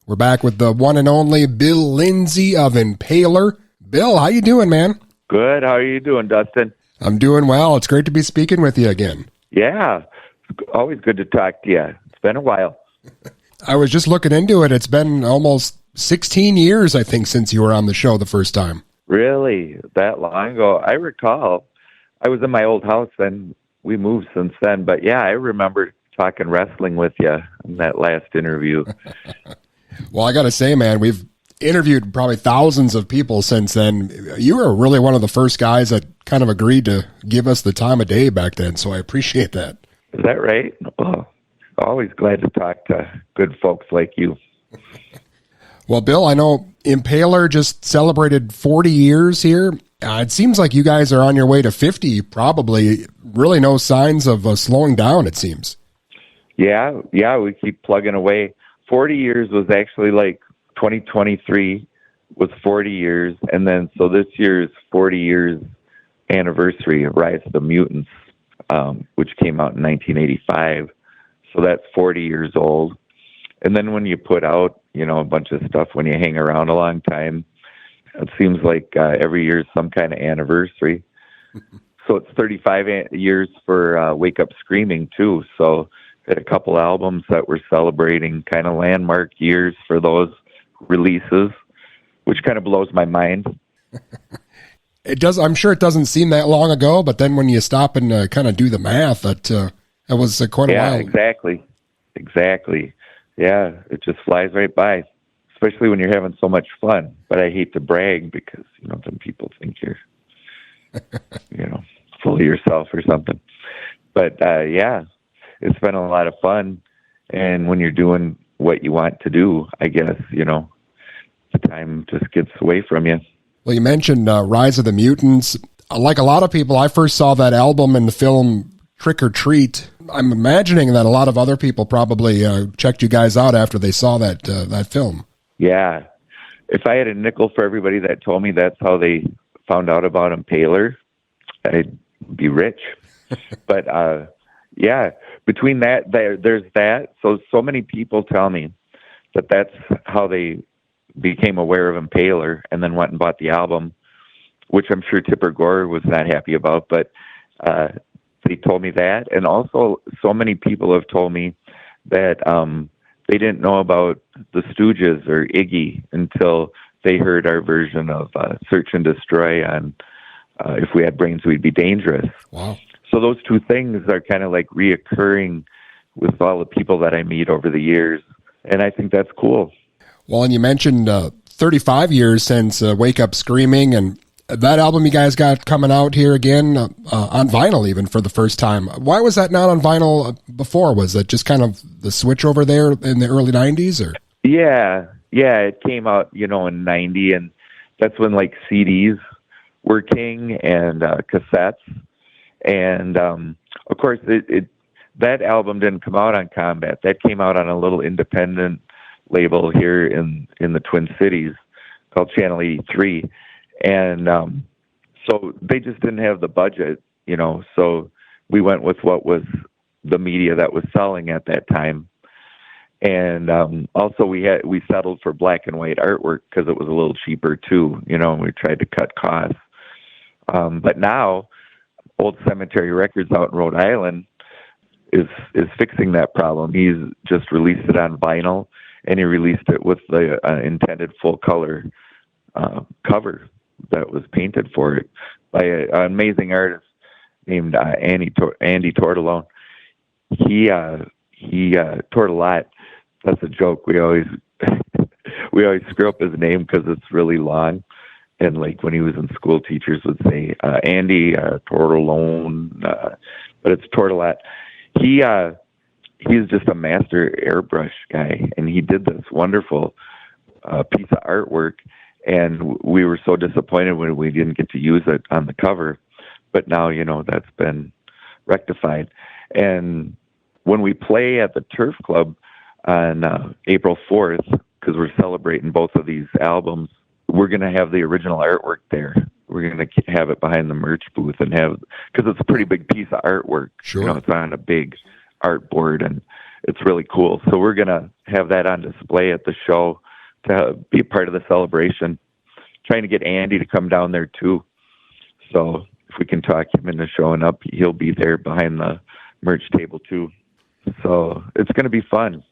We're back with the one and only Bill Lindsey of Impaler. Bill, how you doing, man? Good. How are you doing, Dustin? I'm doing well. It's great to be speaking with you again. Yeah. Always good to talk to you. It's been a while. I was just looking into it. It's been almost 16 years, I think, since you were on the show the first time. Really? That long ago? I recall. I was in my old house then. We moved since then. But yeah, I remember talking wrestling with you in that last interview. Well, I got to say, man, we've interviewed probably thousands of people since then. You were really one of the first guys that kind of agreed to give us the time of day back then, so I appreciate that. Is that right? Oh, always glad to talk to good folks like you. Well, Bill, I know Impaler just celebrated 40 years here. It seems like you guys are on your way to 50, probably. Really no signs of slowing down, it seems. Yeah, we keep plugging away. 40 years was actually like 2023 was 40 years, and then so this year's 40 years anniversary of Rise of the Mutants, which came out in 1985. So that's 40 years old. And then when you put out, a bunch of stuff, when you hang around a long time, it seems like every year is some kind of anniversary. So it's 35 years for Wake Up Screaming, too. So had a couple albums that were celebrating kind of landmark years for those releases, which kind of blows my mind. It does. I'm sure it doesn't seem that long ago, but then when you stop and kind of do the math, that was quite a while. Yeah, exactly. Yeah, it just flies right by, especially when you're having so much fun. But I hate to brag because, then people think you're, full of yourself or something. But, yeah, it's been a lot of fun. And when you're doing what you want to do, I guess, the time just gets away from you. Well, you mentioned Rise of the Mutants. Like a lot of people, I first saw that album in the film Trick or Treat. I'm imagining that a lot of other people probably checked you guys out after they saw that film. Yeah. If I had a nickel for everybody that told me that's how they found out about Impaler, I'd be rich. But, yeah, between that, there's that. So many people tell me that that's how they became aware of Impaler and then went and bought the album, which I'm sure Tipper Gore was not happy about. But they told me that. And also, so many people have told me that they didn't know about the Stooges or Iggy until they heard our version of Search and Destroy on If We Had Brains, We'd Be Dangerous. Wow. So those two things are kind of like reoccurring with all the people that I meet over the years. And I think that's cool. Well, and you mentioned 35 years since Wake Up Screaming, and that album you guys got coming out here again on vinyl even for the first time. Why was that not on vinyl before? Was that just kind of the switch over there in the early 90s? Or? Yeah, it came out, in 90, and that's when like CDs were king and cassettes. And, of course, that album didn't come out on Combat. That came out on a little independent label here in the Twin Cities called Channel 83. And so they just didn't have the budget, so we went with what was the media that was selling at that time. And also we settled for black and white artwork because it was a little cheaper too, and we tried to cut costs. But now Old Cemetery Records out in Rhode Island is fixing that problem. He's just released it on vinyl, and he released it with the intended full color cover that was painted for it by an amazing artist named Andy Tortolone. He toured a lot. That's a joke. We always screw up his name because it's really long. And like when he was in school, teachers would say Andy Tortolone, but it's Tortolat. He's just a master airbrush guy, and he did this wonderful piece of artwork. And we were so disappointed when we didn't get to use it on the cover. But now, that's been rectified. And when we play at the Turf Club on April 4th, because we're celebrating both of these albums, we're going to have the original artwork there. We're going to have it behind the merch booth and because it's a pretty big piece of artwork. Sure. It's on a big art board. And it's really cool. So we're going to have that on display at the show to be a part of the celebration. Trying to get Andy to come down there too. So if we can talk him into showing up, he'll be there behind the merch table too. So it's going to be fun.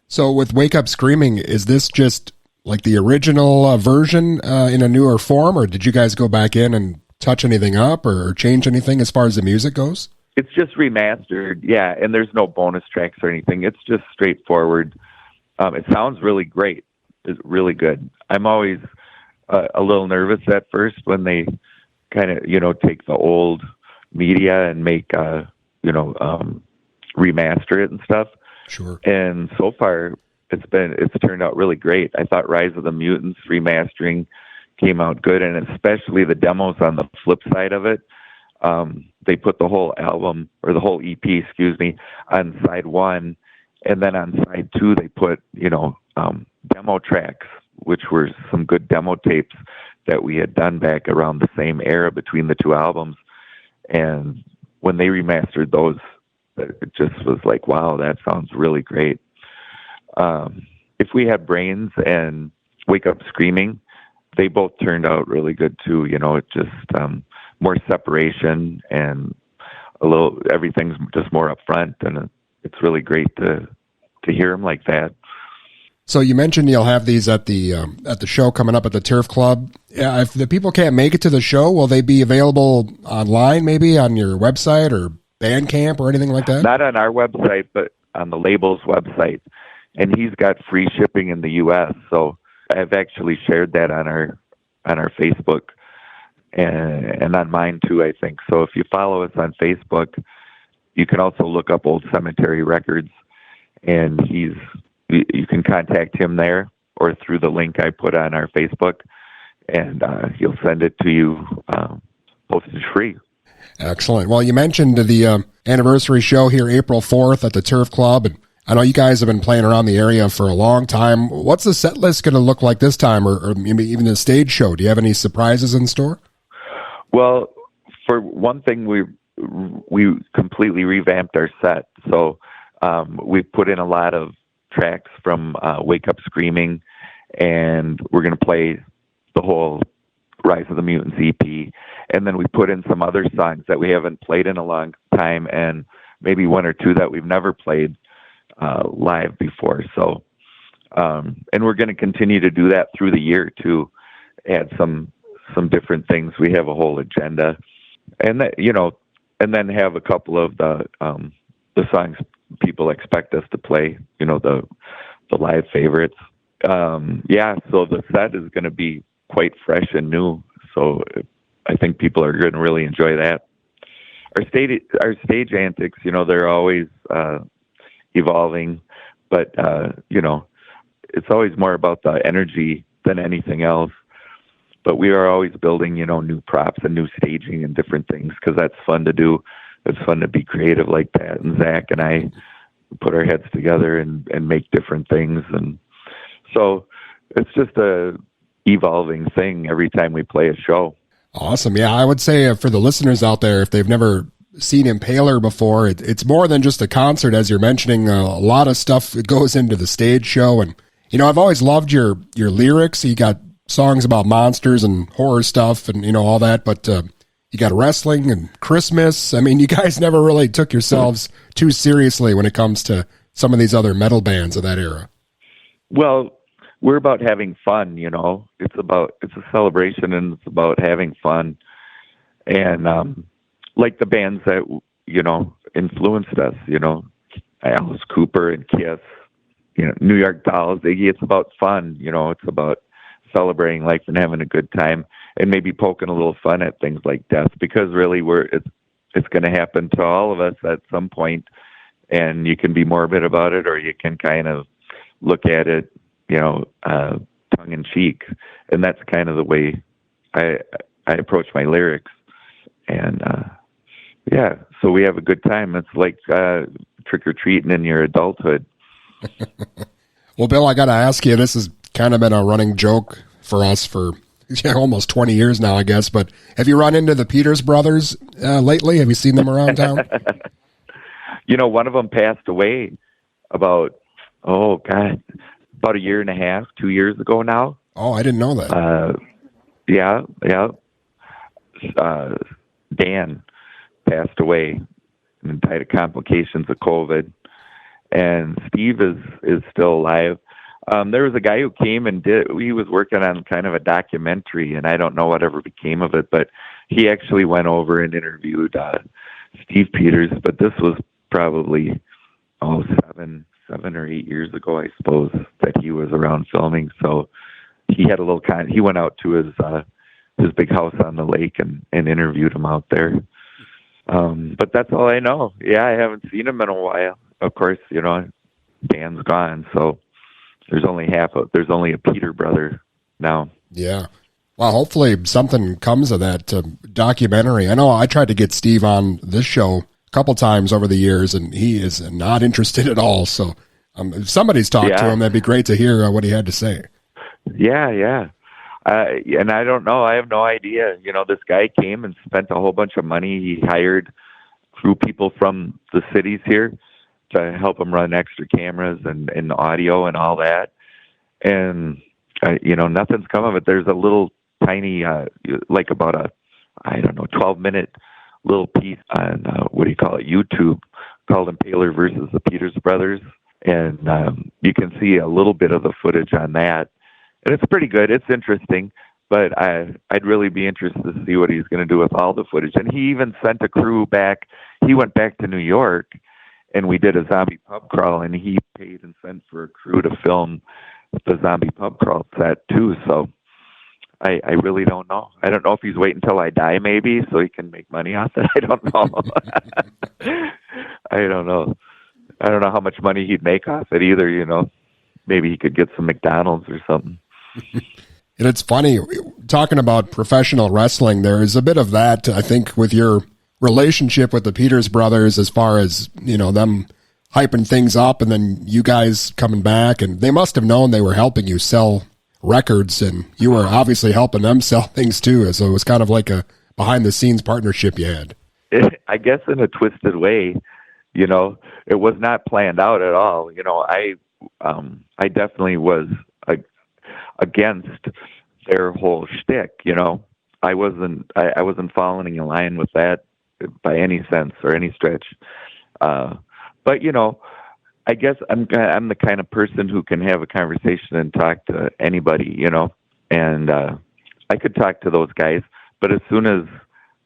So with Wake Up Screaming, is this just like the original version in a newer form, or did you guys go back in and touch anything up or change anything as far as the music goes? It's just remastered, yeah, and there's no bonus tracks or anything. It's just straightforward. It sounds really great. It's really good. I'm always a little nervous at first when they kind of, take the old media and make, remaster it and stuff. Sure. And so far, it's turned out really great. I thought Rise of the Mutants remastering came out good, and especially the demos on the flip side of it. They put the whole album, or the whole EP, on side one, and then on side two they put, demo tracks, which were some good demo tapes that we had done back around the same era between the two albums. And when they remastered those, it just was like, wow, that sounds really great. If We Had Brains and Wake Up Screaming, they both turned out really good too. It just more separation and everything's just more upfront, and it's really great to hear them like that. So you mentioned you'll have these at the show coming up at the Turf Club. If the people can't make it to the show, will they be available online, maybe on your website or Bandcamp or anything like that? Not on our website, but on the label's website. And he's got free shipping in the U.S., so I've actually shared that on our Facebook and on mine too, I think. So if you follow us on Facebook, you can also look up Old Cemetery Records, and you can contact him there or through the link I put on our Facebook, and he'll send it to you postage free. Excellent. Well, you mentioned the anniversary show here April 4th at the Turf Club, and I know you guys have been playing around the area for a long time. What's the set list going to look like this time, or maybe even the stage show? Do you have any surprises in store? Well, for one thing, we completely revamped our set. So we put in a lot of tracks from Wake Up Screaming, and we're going to play the whole Rise of the Mutants EP. And then we put in some other songs that we haven't played in a long time, and maybe one or two that we've never played live before. So, and we're going to continue to do that through the year to add some different things. We have a whole agenda, and that, and then have a couple of the songs people expect us to play, the live favorites. So the set is going to be quite fresh and new. So I think people are going to really enjoy that. Our stage antics, they're always evolving, but it's always more about the energy than anything else. But we are always building, new props and new staging and different things, because that's fun to do. It's fun to be creative like that. And Zach and I put our heads together and make different things. And so it's just a evolving thing every time we play a show. Awesome. Yeah, I would say for the listeners out there, if they've never seen Impaler before, it's more than just a concert, as you're mentioning. A lot of stuff that goes into the stage show. And, I've always loved your lyrics. You got songs about monsters and horror stuff and, all that, but you got wrestling and Christmas. I mean, you guys never really took yourselves too seriously when it comes to some of these other metal bands of that era. Well, we're about having fun, it's a celebration, and it's about having fun. And like the bands that, influenced us, Alice Cooper and Kiss, New York Dolls, Iggy, it's about fun, it's about celebrating life and having a good time, and maybe poking a little fun at things like death, because really it's going to happen to all of us at some point, and you can be morbid about it, or you can kind of look at it, tongue in cheek. And that's kind of the way I approach my lyrics. And, so we have a good time. It's like trick or treating in your adulthood. Well, Bill, I got to ask you, this has kind of been a running joke for us for almost 20 years now, I guess, but have you run into the Peters brothers lately? Have you seen them around town? One of them passed away about, oh God, about a year and a half, 2 years ago now. Oh, I didn't know that. Yeah, yeah. Dan passed away and died of complications of COVID. And Steve is still alive. There was a guy who came and he was working on kind of a documentary, and I don't know whatever became of it, but he actually went over and interviewed Steve Peters. But this was probably, 7 or 8 years ago, I suppose, that he was around filming. So he had a little he went out to his big house on the lake and interviewed him out there. But that's all I know. Yeah, I haven't seen him in a while. Of course, Dan's gone, so there's only a Peter brother now. Yeah. Well, hopefully something comes of that documentary. I know I tried to get Steve on this show a couple times over the years, and he is not interested at all. So if somebody's talked to him, that'd be great to hear what he had to say. Yeah, yeah. And I don't know. I have no idea. This guy came and spent a whole bunch of money. He hired crew people from the cities here to help him run extra cameras and audio and all that. And, nothing's come of it. There's a little tiny, like about 12-minute little piece on, YouTube called Impaler versus the Peters Brothers. And you can see a little bit of the footage on that. And it's pretty good. It's interesting. But I'd really be interested to see what he's going to do with all the footage. And he even sent a crew back. He went back to New York, and we did a zombie pub crawl, and he paid and sent for a crew to film the zombie pub crawl set too. So I really don't know. I don't know if he's waiting until I die, maybe, so he can make money off it. I don't know. I don't know. I don't know how much money he'd make off it either. Maybe he could get some McDonald's or something. And it's funny, talking about professional wrestling, there is a bit of that, I think, with your relationship with the Peters brothers, as far as, them hyping things up and then you guys coming back, and they must have known they were helping you sell records, and you were obviously helping them sell things too. So it was kind of like a behind the scenes partnership you had. I guess in a twisted way, it was not planned out at all. I definitely was against their whole shtick. I wasn't following in line with that by any sense or any stretch. But I guess I'm the kind of person who can have a conversation and talk to anybody, and I could talk to those guys. But as soon as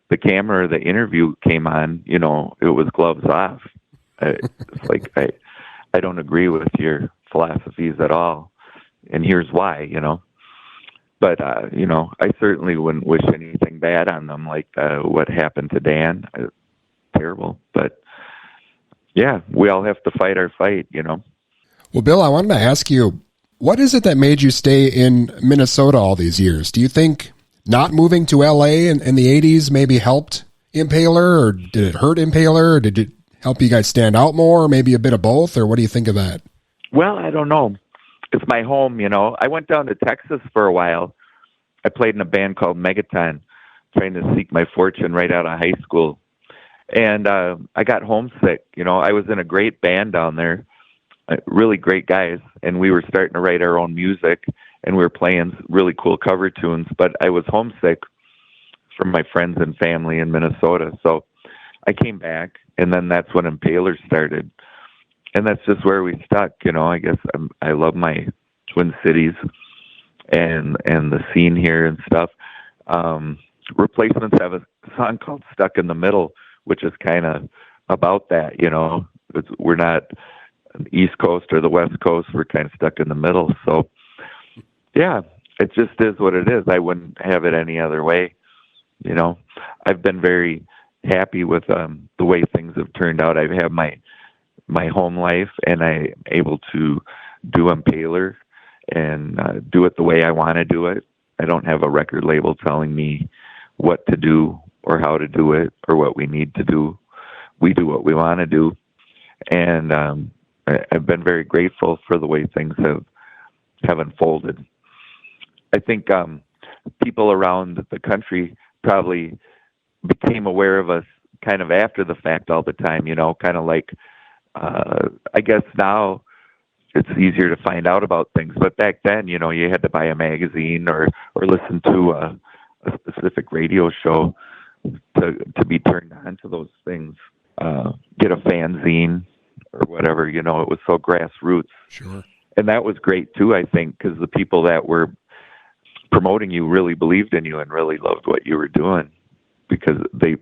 the camera or the interview came on, it was gloves off. It's like I don't agree with your philosophies at all, and here's why. But I certainly wouldn't wish anything bad on them, like what happened to Dan. Terrible, but. Yeah, we all have to fight our fight, Well, Bill, I wanted to ask you, what is it that made you stay in Minnesota all these years? Do you think not moving to L.A. in the 80s maybe helped Impaler, or did it hurt Impaler, or did it help you guys stand out more, or maybe a bit of both, or what do you think of that? Well, I don't know. It's my home, I went down to Texas for a while. I played in a band called Megaton, trying to seek my fortune right out of high school. And I got homesick. I was in a great band down there, really great guys, and we were starting to write our own music, and we were playing really cool cover tunes, but I was homesick from my friends and family in Minnesota. So I came back, and then that's when Impaler started. And that's just where we stuck. I guess I love my Twin Cities and the scene here and stuff. Replacements have a song called Stuck in the Middle, which is kind of about that, we're not the East Coast or the West Coast. We're kind of stuck in the middle. So, yeah, it just is what it is. I wouldn't have it any other way. I've been very happy with the way things have turned out. I have my home life, and I'm able to do Impaler and do it the way I want to do it. I don't have a record label telling me what to do or how to do it or what we need to do. We do what we want to do. And I've been very grateful for the way things have unfolded. I think people around the country probably became aware of us kind of after the fact all the time, kind of like I guess now it's easier to find out about things, but back then, you had to buy a magazine or listen to a specific radio show to be turned on to those things. Get a fanzine or whatever, it was so grassroots. Sure. And that was great too, I think, because the people that were promoting you really believed in you and really loved what you were doing, because it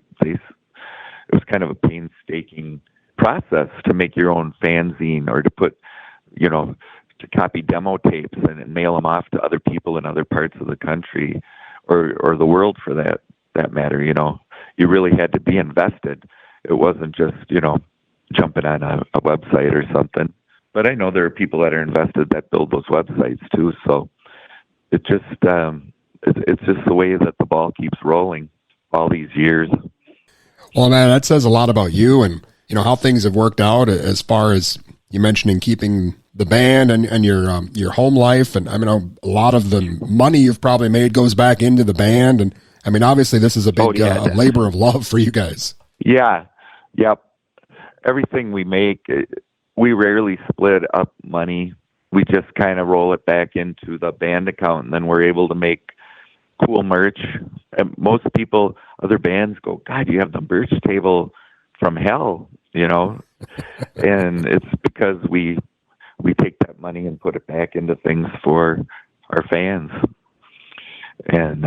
was kind of a painstaking process to make your own fanzine or to put, to copy demo tapes and mail them off to other people in other parts of the country or the world for that matter. You really had to be invested. It wasn't just, jumping on a website or something. But I know there are people that are invested that build those websites too. So it just, it's just the way that the ball keeps rolling all these years. Well, man, that says a lot about you and, how things have worked out as far as you mentioning keeping the band and your home life. And I mean, a lot of the money you've probably made goes back into the band. And I mean, obviously this is a big labor of love for you guys. Yeah. Yep. Everything we make, we rarely split up money. We just kind of roll it back into the band account, and then we're able to make cool merch. And most people, other bands go, God, you have the merch table from hell, and it's because we take that money and put it back into things for our fans and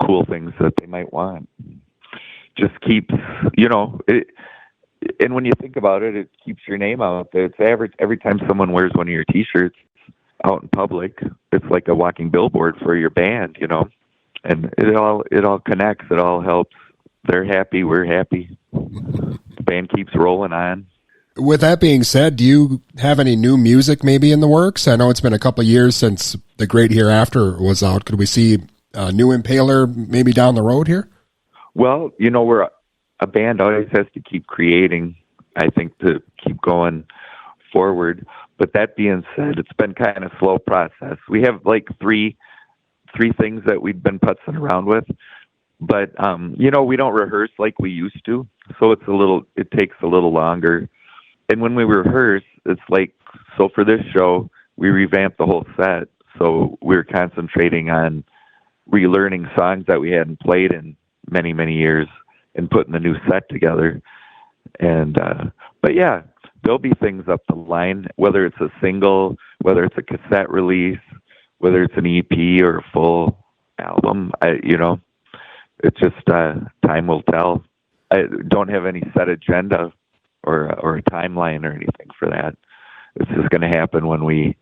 cool things that they might want. Just keeps, it, and when you think about it, it keeps your name out there. It's average every time someone wears one of your T-shirts out in public. It's like a walking billboard for your band, and it all connects. It all helps. They're happy. We're happy. The band keeps rolling on. With that being said, do you have any new music maybe in the works? I know it's been a couple of years since The Great Hereafter was out. Could we see a new Impaler maybe down the road here? Well, we're a band always has to keep creating, I think, to keep going forward. But that being said, it's been kind of a slow process. We have like three things that we've been putzing around with. But, we don't rehearse like we used to. So it takes a little longer. And when we rehearse, it's like, so for this show, we revamped the whole set. So we're concentrating on relearning songs that we hadn't played in many, many years and putting the new set together. And, but yeah, there'll be things up the line, whether it's a single, whether it's a cassette release, whether it's an EP or a full album, it's just, time will tell. I don't have any set agenda or a timeline or anything for that. It's just going to happen when we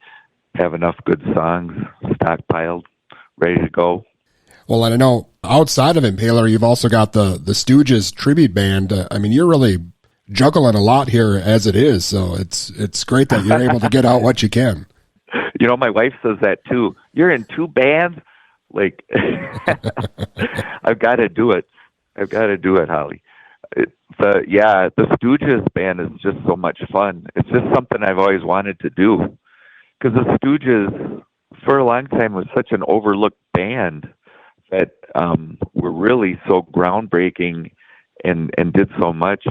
have enough good songs stockpiled, ready to go. Well, and I know outside of Impaler, you've also got the Stooges tribute band. I mean, you're really juggling a lot here as it is, so it's great that you're able to get out what you can. My wife says that too. You're in two bands? Like, I've got to do it. Holly. The Stooges band is just so much fun. It's just something I've always wanted to do. Because the Stooges, for a long time, was such an overlooked band that were really so groundbreaking and did so much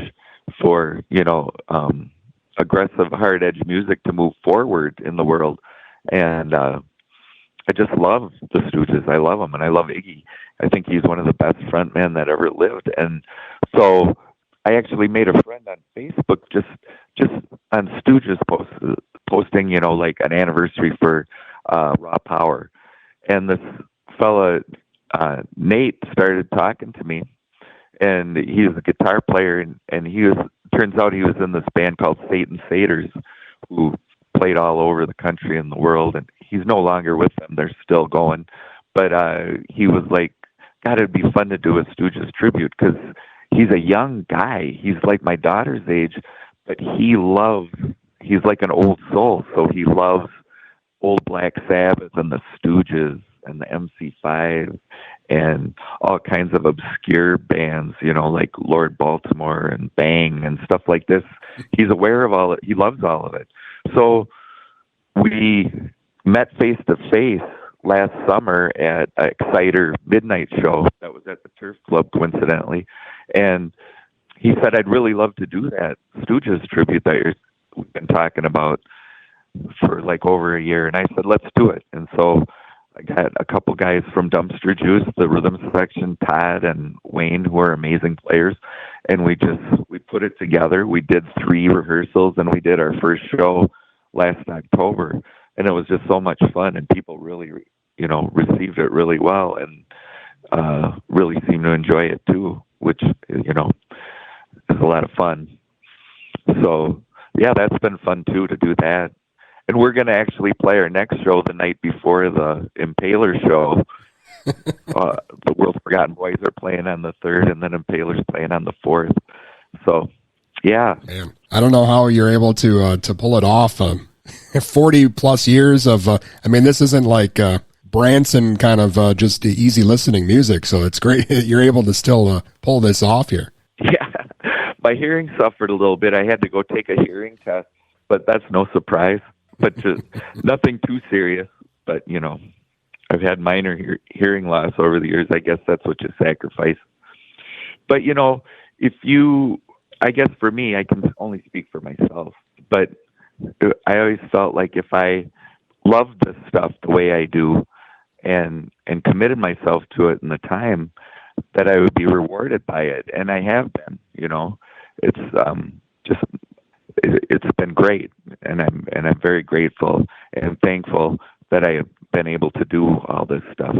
for, aggressive, hard-edge music to move forward in the world. And I just love the Stooges. I love them, and I love Iggy. I think he's one of the best frontmen that ever lived. And so I actually made a friend on Facebook just on Stooges posting, like an anniversary for Raw Power. And this fella, Nate, started talking to me, and he's a guitar player, and turns out he was in this band called Satan Satyrs, who played all over the country and the world, and he's no longer with them. They're still going. But he was like, God, it'd be fun to do a Stooges tribute, because he's a young guy. He's like my daughter's age, but he's like an old soul, so he loves old Black Sabbath and the Stooges and the MC5 and all kinds of obscure bands, like Lord Baltimore and Bang and stuff like this. He's aware of all it. He loves all of it. So we met face to face last summer at an Exciter midnight show that was at the Turf Club, coincidentally. And he said, I'd really love to do that Stooges tribute that we've been talking about for like over a year. And I said, let's do it. And so I got a couple guys from Dumpster Juice, the rhythm section, Todd and Wayne, who are amazing players. And we put it together. We did 3 rehearsals, and we did our first show last October. And it was just so much fun, and people really, received it really well, and really seemed to enjoy it too, which, is a lot of fun. So, yeah, that's been fun too, to do that. And we're going to actually play our next show the night before the Impaler show. The World's Forgotten Boys are playing on the 3rd, and then Impaler's playing on the 4th. So, yeah. Man, I don't know how you're able to pull it off. 40 plus years of, this isn't like Branson kind of just easy listening music. So it's great you're able to still pull this off here. Yeah. My hearing suffered a little bit. I had to go take a hearing test, but that's no surprise. But just nothing too serious. But, I've had minor hearing loss over the years. I guess that's what you sacrifice. But, I guess for me, I can only speak for myself. But I always felt like if I loved this stuff the way I do and committed myself to it in the time, that I would be rewarded by it. And I have been, it's it's been great. And I'm very grateful and thankful that I have been able to do all this stuff.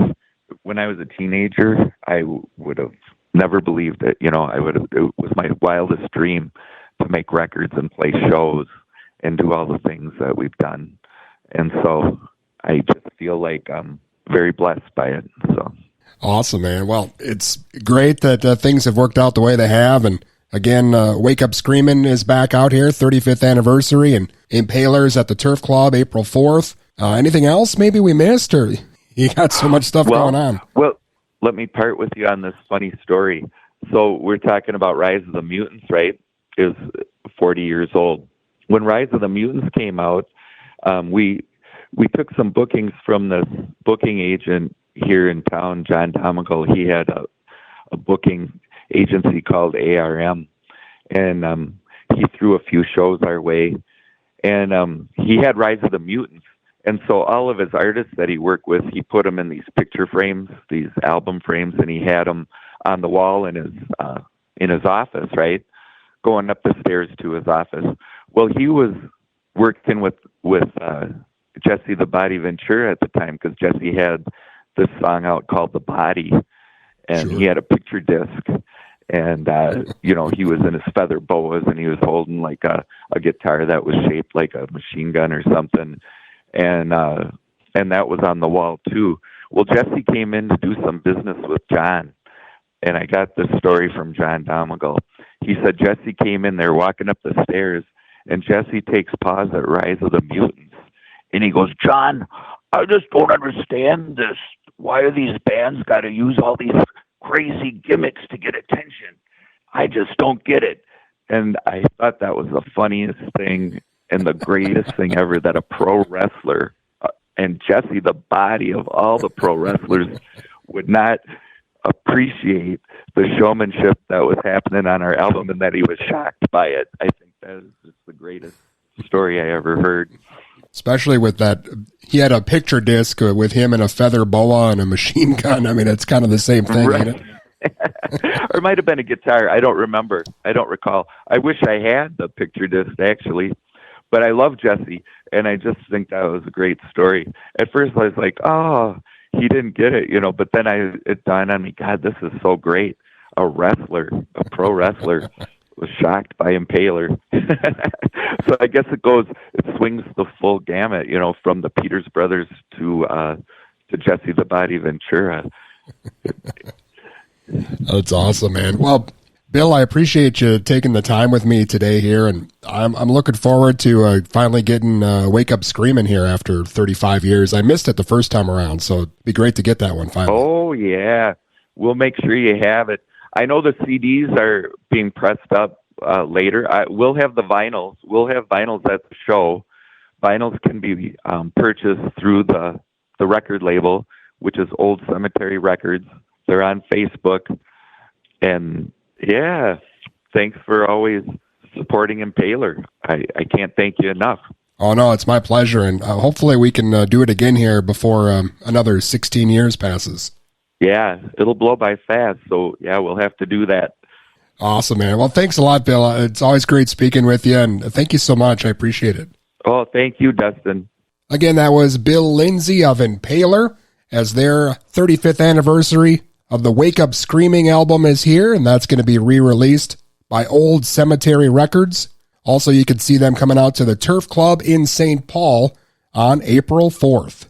When I was a teenager, I would have never believed it. It was my wildest dream to make records and play shows and do all the things that we've done. And so I just feel like I'm very blessed by it. So awesome, man. Well, it's great that things have worked out the way they have. And again, Wake Up Screamin' is back out here, 35th anniversary, and Impalers at the Turf Club, April 4th. Anything else maybe we missed, or you got so much stuff going on? Well, let me part with you on this funny story. So we're talking about Rise of the Mutants, right? It was 40 years old. When Rise of the Mutants came out, we took some bookings from this booking agent here in town, John Domical. He had a booking agency called ARM, and he threw a few shows our way. And he had Rise of the Mutants. And so all of his artists that he worked with, he put them in these picture frames, these album frames, and he had them on the wall in his office, right? Going up the stairs to his office. Well, he was working with Jesse the Body Ventura at the time, because Jesse had this song out called The Body, and He had a picture disc, and he was in his feather boas, and he was holding like a guitar that was shaped like a machine gun or something, and that was on the wall too. Well, Jesse came in to do some business with John, and I got this story from John Domical. He said Jesse came in there walking up the stairs, and Jesse takes pause at Rise of the Mutants, and he goes, "John, I just don't understand this. Why are these bands got to use all these crazy gimmicks to get attention? I just don't get it." And I thought that was the funniest thing and the greatest thing ever, that a pro wrestler, and Jesse, the Body of all the pro wrestlers, would not appreciate the showmanship that was happening on our album, and that he was shocked by it. I think that is just the greatest story I ever heard. Especially with that, he had a picture disc with him in a feather boa and a machine gun. It's kind of the same thing, right? Ain't it? Or it might have been a guitar. I don't remember. I don't recall. I wish I had the picture disc, actually. But I love Jesse, and I just think that was a great story. At first, I was like, oh, he didn't get it, but then it dawned on me, God, this is so great. A wrestler, a pro wrestler, was shocked by Impaler. So I guess it swings the full gamut, from the Peters brothers to Jesse the Body Ventura. That's awesome, man. Well, Bill, I appreciate you taking the time with me today here, and I'm looking forward to finally getting Wake Up Screamin' here after 35 years. I missed it the first time around, so it'd be great to get that one finally. Oh, yeah. We'll make sure you have it. I know the CDs are being pressed up later. We'll have the vinyls. We'll have vinyls at the show. Vinyls can be purchased through the record label, which is Old Cemetery Records. They're on Facebook. And, yeah, thanks for always supporting Impaler. I can't thank you enough. Oh, no, it's my pleasure. And hopefully we can do it again here before another 16 years passes. Yeah, it'll blow by fast. So, yeah, we'll have to do that. Awesome, man. Well, thanks a lot, Bill. It's always great speaking with you, and thank you so much. I appreciate it. Oh, thank you, Dustin. Again, that was Bill Lindsey of Impaler, as their 35th anniversary of the Wake Up Screaming album is here, and that's going to be re-released by Old Cemetery Records. Also, you can see them coming out to the Turf Club in St. Paul on April 4th.